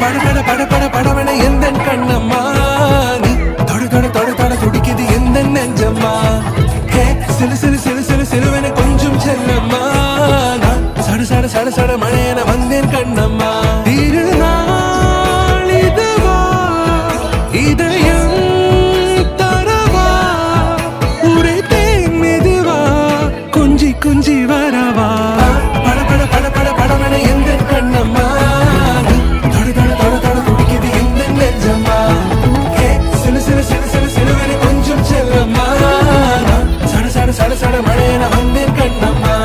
பட பட பட படவன எந்த கண்ணம்மா நீ தொட தொட தொட தொட துடிக்குது எந்த நெஞ்சம்மா ஹே சிலு சிலு சிலு சிலு சிலுவன கொஞ்சம் செல்லம்மா நான் சட சட சட சட மழையன வந்தேன் கண்ணம்மா திருநாள் இதுவா இதயம் தரவா உரைத்தேன் மெதுவா கொஞ்சி கொஞ்சி வரவா பட பட பட பட படவன எந்த கண்ணம்மா தொட தொட தொட தொட துடிக்குது எந்த நெஞ்சம்மா ஹே சிலு சிலு சிலு சிலு சிலுவன கொஞ்சம் செல்லம்மா நான் சட சட சட சட மழையன வந்தேன் கண்ணம்மா